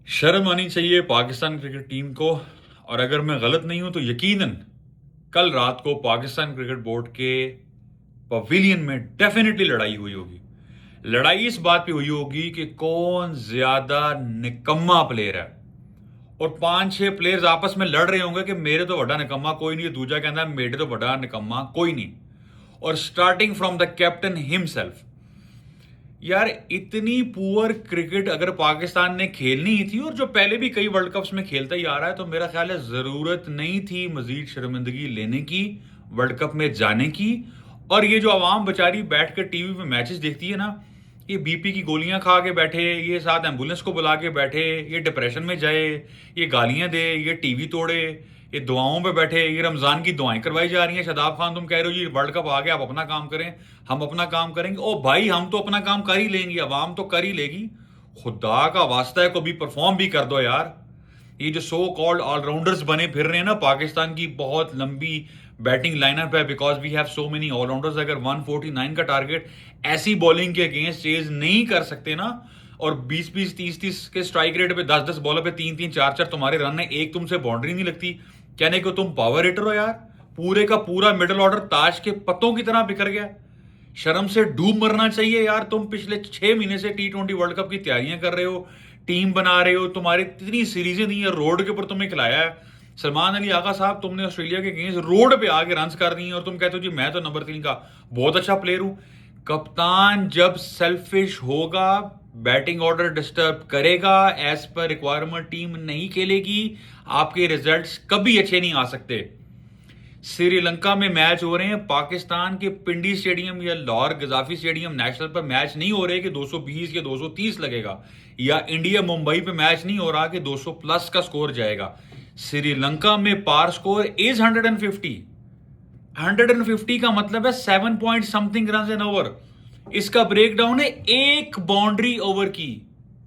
शर्म आनी चाहिए पाकिस्तान क्रिकेट टीम को। और अगर मैं गलत नहीं हूं तो यकीनन कल रात को पाकिस्तान क्रिकेट बोर्ड के पवेलियन में डेफिनेटली लड़ाई हुई होगी। लड़ाई इस बात पे हुई होगी कि कौन ज्यादा निकम्मा प्लेयर है। और पांच छह प्लेयर्स आपस में लड़ रहे होंगे कि मेरे तो बड़ा निकम्मा कोई नहीं, दूजा कहता है मेरे तो बड़ा निकम्मा कोई नहीं। और starting from the captain himself. यार इतनी पुअर क्रिकेट अगर पाकिस्तान ने खेलनी ही थी, और जो पहले भी कई वर्ल्ड कप्स में खेलता ही आ रहा है, तो मेरा ख्याल है जरूरत नहीं थी मजीद शर्मिंदगी लेने की, वर्ल्ड कप में जाने की। और ये जो आवाम बेचारी बैठ कर टीवी पे मैचेस देखती है ना, ये बीपी की गोलियां खा के बैठे, ये साथ एम्बुलेंस को बुला के बैठे, ये डिप्रेशन में जाए, ये गालियां दे, ये टीवी तोड़े, ये दुआओं पे बैठे, ये रमजान की दुआएं करवाई जा रही हैं। शादाब खान तुम कह रहे हो जी वर्ल्ड कप आ गया, आप अपना काम करें, हम अपना काम करेंगे। ओ भाई हम तो अपना काम कर ही लेंगे, अवाम तो कर ही लेगी। खुदा का वास्ता है कभी परफॉर्म भी कर दो यार। ये जो सो कॉल्ड ऑलराउंडर्स बने फिर रहे हैं ना, पाकिस्तान की बहुत लंबी बैटिंग लाइनअप है because we have so many allrounders. अगर 149 का टारगेट ऐसी बॉलिंग के अगेंस्ट चेज नहीं कर सकते ना, और 20-20 30-30 के स्ट्राइक रेट पे 10-10 बॉलों पे 3-3 4-4 तुम्हारे रन है, एक तुमसे बाउंड्री नहीं लगती, कहने को तुम पावर हिटर हो यार। पूरे का पूरा मिडिल ऑर्डर ताश के पत्तों की तरह बिखर गया। शर्म से डूब मरना चाहिए यार। तुम पिछले 6 महीने से T20 वर्ल्ड कप की तैयारियां कर रहे हो, टीम बना रहे हो, तुम्हारी इतनी सीरीजें दी है, रोड के ऊपर तुम्हें खिलाया है। सलमान अली आगा साहब तुमने ऑस्ट्रेलिया के अगेंस्ट रोड पे आके रन कर दी है, और तुम कहते हो जी मैं तो नंबर 3 का बहुत अच्छा प्लेयर हूं। कप्तान जब सेल्फिश होगा, बैटिंग ऑर्डर डिस्टर्ब करेगा, एज पर रिक्वायरमेंट टीम नहीं खेलेगी, आपके रिजल्ट्स कभी अच्छे नहीं आ सकते। श्रीलंका में मैच हो रहे हैं, पाकिस्तान के पिंडी स्टेडियम या लाहौर गजाफी स्टेडियम नेशनल पर मैच नहीं हो रहे कि 220 या 230 लगेगा, या इंडिया मुंबई पे मैच नहीं हो रहा कि 200 प्लस का स्कोर जाएगा। श्रीलंका में पार स्कोर इज 150। 150 का मतलब है 7 point something run an over. इसका ब्रेकडाउन है एक बाउंड्री ओवर की।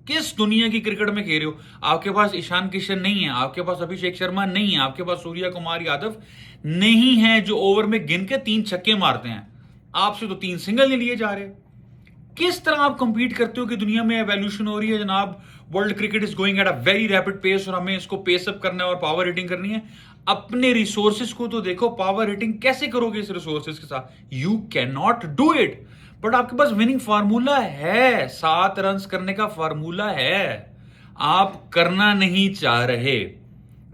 किस दुनिया की क्रिकेट में खेल रहे हो? आपके पास ईशान किशन नहीं है, आपके पास अभिषेक शर्मा नहीं है, आपके पास सूर्या कुमार यादव नहीं है जो ओवर में गिन के 3 छक्के मारते हैं। आपसे तो 3 सिंगल नहीं लिए जा रहे। किस तरह आप कंपीट करते हो कि दुनिया में एवोल्यूशन हो रही है जनाब, world cricket is going at a very rapid pace, और हमें इसको पेस अप करना है और पावर हिटिंग करनी है। अपने रिसोर्सेज को तो देखो, पावर हिटिंग कैसे करोगे इस रिसोर्सेज के साथ? You can not do it. But आपके पास विनिंग फार्मूला है, 7 रन करने का फार्मूला है, आप करना नहीं चाह रहे।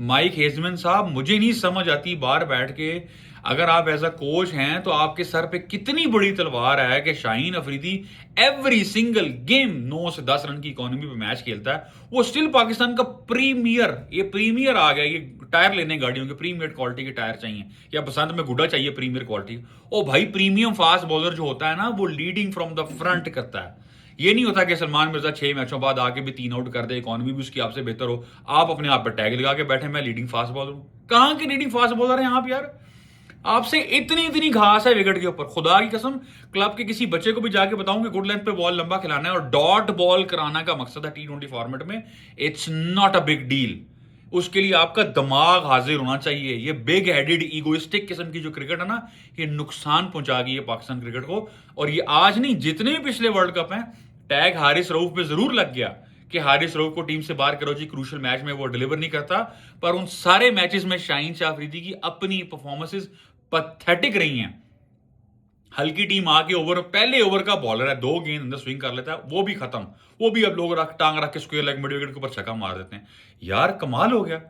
माइक हेजमैन साहब, मुझे नहीं समझ आती बाहर बैठ के, अगर आप एज अ कोच हैं तो आपके सर पे कितनी बड़ी तलवार है कि Shaheen Afridi every single game 9 से 10 रन की इकोनॉमी पे मैच खेलता है, वो स्टिल पाकिस्तान का प्रीमियर, ये प्रीमियर आ गया, ये टायर लेने गाड़ियों के प्रीमियर क्वालिटी के टायर चाहिए, या बसंत में गुड्डा चाहिए प्रीमियर क्वालिटी। ओ भाई, प्रीमियम फास्ट बॉलर जो होता है ना, वो लीडिंग फ्रॉम द फ्रंट करता है। ये नहीं होता कि सलमान मिर्जा 6 मैचों बाद आके भी 3 आउट कर दे, इकोनॉमी भी उसकी आपसे बेहतर हो, आप अपने आप पर टैग लगा के बैठे मैं लीडिंग फास्ट बॉलर हूं। कहां के लीडिंग फास्ट बॉलर हैं आप यार? आपसे इतनी इतनी घास है विकेट के ऊपर, खुदा की कसम। क्लब के किसी बच्चे को भी जाके बताऊं कि गुड लेंथ पे बॉल लंबा खिलाना है और डॉट बॉल कराना का मकसद है T20 फॉर्मेट में, it's not a big deal. उसके लिए आपका दिमाग हाजिर होना चाहिए। ये बिग हेडेड इगोइस्टिक किस्म की जो क्रिकेट है ना, ये नुकसान पहुंचा गई है पाकिस्तान क्रिकेट को। और ये आज नहीं, जितने भी पिछले वर्ल्ड कप हैं, टैग हारिस रऊफ पे जरूर लग गया कि हारिस रऊफ को टीम से बाहर करो जी, क्रूशल मैच में वो डिलीवर नहीं करता। पर उन सारे मैचेस में शाहीन शाह अफरीदी की अपनी परफॉर्मेंसेस पथेटिक रही हैं। हल्की टीम आके ओवर, पहले ओवर का बॉलर है, 2 गेंद अंदर स्विंग कर लेता है, वो भी खत्म। वो भी अब लोग टांग रख के स्क्वायर लेग मिड विकेट के ऊपर छक्का मार देते हैं। यार कमाल हो गया।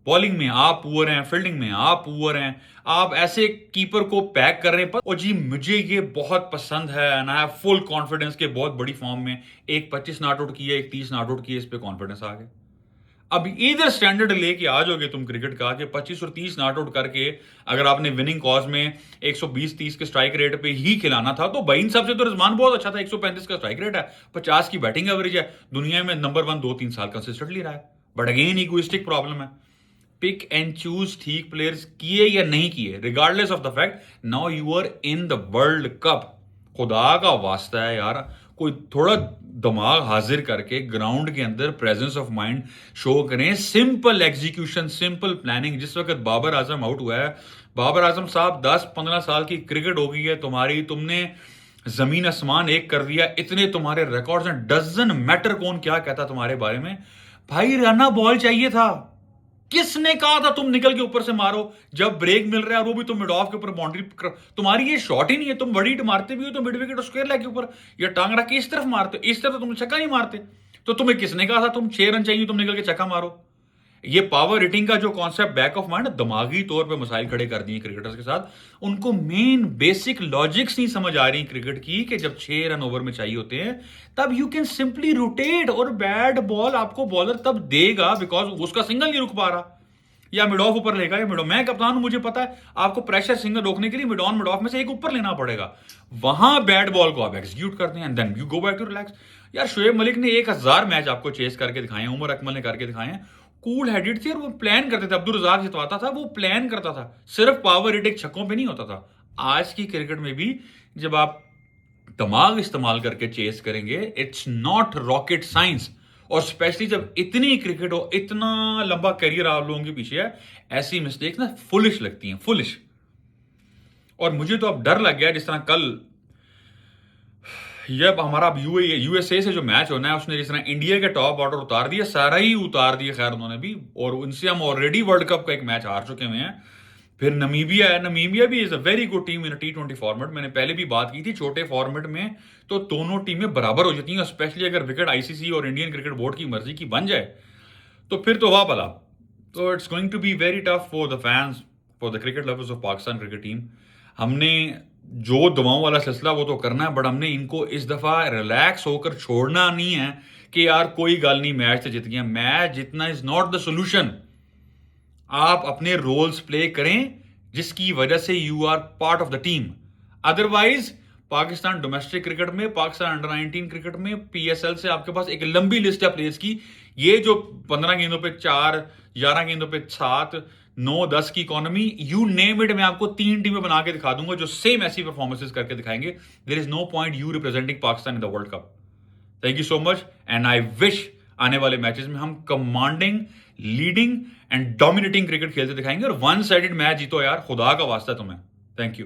बॉलिंग में आप पुअर हैं, फील्डिंग में आप पुअर हैं, आप ऐसे कीपर को पैक कर रहे हैं। और जी मुझे ये बहुत पसंद है and I have full confidence के बहुत बड़ी फॉर्म में, एक 25 नॉट आउट किया, एक 30 नॉट आउट किया, इस पे कॉन्फिडेंस आ गया। अब इधर स्टैंडर्ड लेके आ जाओगे तुम क्रिकेट का कि 25 और 30 नॉट आउट करके अगर आपने विनिंग कॉज में 120-30 के स्ट्राइक रेट पे ही खिलाना था, तो भाई इन सबसे तो रिजवान बहुत अच्छा था। 135 का स्ट्राइक रेट है, 50 की बैटिंग एवरेज है, दुनिया में नंबर 1 2-3 साल कंसिस्टेंटली रहा है। बट अगेन इगोइस्टिक प्रॉब्लम है। पिक एंड चूज ठीक प्लेयर्स किए या नहीं किए, regardless of the fact now you are in the world cup. खुदा का वास्ता है यार, कोई थोड़ा दिमाग हाजिर करके ग्राउंड के अंदर प्रेजेंस ऑफ माइंड शो करें। Simple execution, simple planning. जिस वक्त बाबर आजम आउट हुआ है, बाबर आजम साहब 10-15 साल की क्रिकेट हो गई है तुम्हारी, तुमने जमीन आसमान एक कर दिया, इतने तुम्हारे रिकॉर्ड्स हैं, डजन मैटर कौन क्या कहता तुम्हारे बारे में। भाई रन बॉल चाहिए था। किसने कहा था तुम निकल के ऊपर से मारो जब ब्रेक मिल रहा है, और वो भी तुम मिड ऑफ के ऊपर बाउंड्री, तुम्हारी ये शॉट ही नहीं है। तुम बड़ी हिट मारते भी हो तो मिड विकेट स्क्वायर लेग के ऊपर या टांग रख के इस तरफ मारते हो, इस तरफ तो तुम छक्का नहीं मारते। तो तुम्हें किसने कहा था तुम 6 रन चाहिए तुम निकल के छक्का मारो? ये पावर हिटिंग का जो कॉन्सेप्ट बैक ऑफ माइंड दिमागी तौर पे मसाइल खड़े कर दिए क्रिकेटर्स के साथ। उनको मेन बेसिक लॉजिक्स नहीं समझ आ रही क्रिकेट की कि जब 6 रन ओवर में चाहिए होते हैं तब यू कैन सिंपली रोटेट, और बैट बॉल आपको बॉलर तब देगा बिकॉज उसका सिंगल नहीं रुक पा रहा, या मिड ऑफ ऊपर लेगा या मिड ऑफ। मैं कप्तान हूं, मुझे पता है आपको प्रेशर सिंगल रोकने के लिए मिड ऑन मिड ऑफ में से एक ऊपर लेना पड़ेगा। वहां बैट बॉल को आप एग्जीक्यूट करते हैं and then you go back to relax. यार शोएब मलिक ने 1000 मैच आपको चेस करके दिखाए हैं, उमर अकमल ने करके दिखाए हैं, कूल हेडेड थे और वो प्लान करते थे। अब्दुल रजाक जितवाता था वो प्लान करता था, सिर्फ पावर हिटिंग छक्कों पे नहीं होता था। आज की क्रिकेट में भी जब आप दिमाग इस्तेमाल करके चेस करेंगे, इट्स नॉट रॉकेट साइंस। और स्पेशली जब इतनी क्रिकेट हो, इतना लंबा करियर आप लोगों के पीछे है, ऐसी मिस्टेक्स ना फुलिश लगती हैं, फुलिश। और मुझे तो अब डर लग गया, जिस तरह कल ये हमारा यूएसए से जो मैच होना है, उसने जिस तरह इंडिया के टॉप ऑर्डर उतार दिया, सारा ही उतार दिया खैर उन्होंने भी, और उनसे हम ऑलरेडी वर्ल्ड कप का एक मैच हार चुके हुए हैं। फिर नमीबिया है, नमीबिया भी is a very good team in T20 format. मैंने पहले भी बात की थी, छोटे फॉर्मेट में तो दोनों टीमें बराबर हो जाती हैं, स्पेशली अगर विकेट आईसीसी और इंडियन क्रिकेट बोर्ड की मर्जी की बन जाए तो फिर तो वाह भला। तो it's going to be very tough for the fans, for the cricket lovers of Pakistan cricket team. हमने जो दवाओं वाला सिलसिला वो तो करना है, बट हमने इनको इस दफा रिलैक्स होकर छोड़ना नहीं है कि यार कोई गल नहीं, मैच तो जीत गया। मैच जितना इज नॉट द सोल्यूशन। आप अपने रोल्स प्ले करें जिसकी वजह से you are part of the team. Otherwise Pakistan domestic cricket में, पाकिस्तान अंडर 19 क्रिकेट में, पीएसएल से आपके पास एक लंबी लिस्ट है प्लेयर्स की। ये जो 15 गेंदों पे 4, 11 गेंदों पे 7, 9, 10 की इकोनॉमी, यू नेम इट, मैं आपको 3 टीमें बना के दिखा दूंगा जो सेम ऐसी परफॉर्मेंसेस करके दिखाएंगे। There is no point you representing Pakistan in the world cup. Thank you so much and I wish आने वाले मैचेस में हम commanding, leading and dominating cricket खेलते दिखाएंगे, और वन साइडेड मैच जीतो यार, खुदा का वास्ता तुम्हें। Thank you.